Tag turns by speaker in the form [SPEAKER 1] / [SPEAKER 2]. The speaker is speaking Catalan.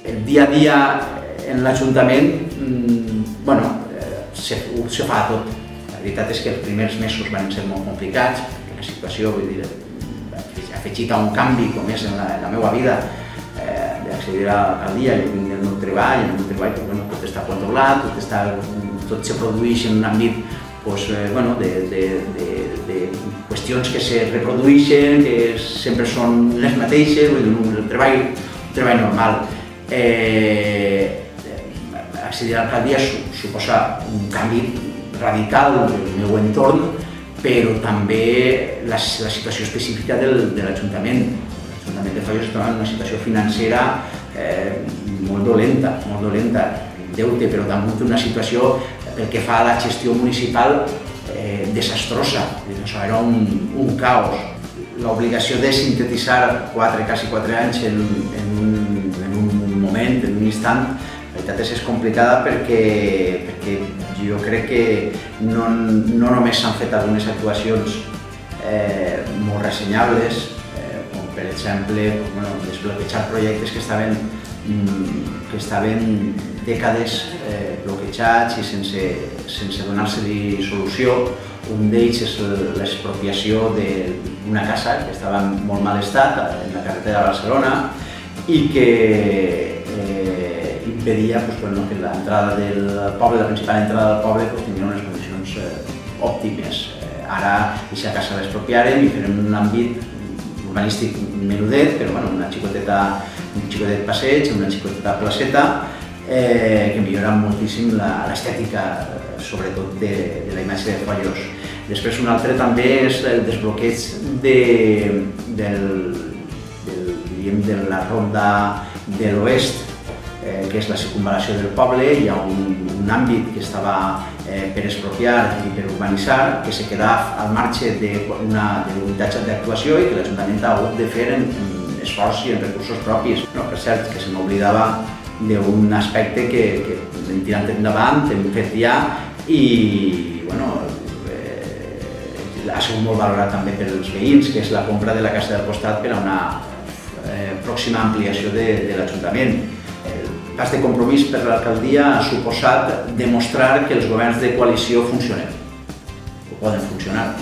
[SPEAKER 1] el dia a dia en l'Ajuntament, se fa tot. La veritat és que els primers mesos van ser molt complicats, perquè la situació, vull dir, afegit a un canvi com és en la meva vida, d'accedir a l'alcaldia, jo vinc del meu treball, tot està controlat, tot se produeix en un àmbit de qüestions que se reprodueixen, que sempre són les mateixes, un treball normal. Accedir a l'alcaldia suposa un canvi radical del meu entorn, però també la situació específica de l'Ajuntament. L'Ajuntament de Fallos es troba en una situació financera molt dolenta, deute, però també una situació pel que fa a la gestió municipal desastrosa. Això era un caos. L'obligació de sintetitzar quasi 4 anys en un moment, en un instant, la veritat és complicada perquè jo crec que no només s'han fet algunes actuacions molt ressenyables, com per exemple desbloquejar projectes que estaven dècades bloquejats i sense donar-se-li solució. Un d'ells és l'expropiació d'una casa que estava en molt mal estat en la carretera de Barcelona i que impedia que l'entrada del poble, la principal entrada del poble, tingués unes condicions òptimes. Ara aquesta casa l'expropiarem i farem un àmbit urbanístic menudet, però un xicotet passeig, una xicoteta placeta, que millora moltíssim l'estètica, sobretot de la imatge de Fallos. Després un altre també és el desbloqueig de la ronda de l'oest, que és la circunvalació del poble. Hi ha un àmbit que estava per expropiar i per urbanitzar, que se queda al marge d'un habitatge d'actuació i que l'Ajuntament ha hagut de fer en esforç i en recursos propis. Per cert, que se m'oblidava d'un aspecte que hem tirat endavant, hem fet ja, i ha sigut molt valorat també pels veïns, que és la compra de la casa del costat per a una pròxima ampliació de l'Ajuntament. El pas de compromís per l'alcaldia ha suposat demostrar que els governs de coalició funcionen, o poden funcionar.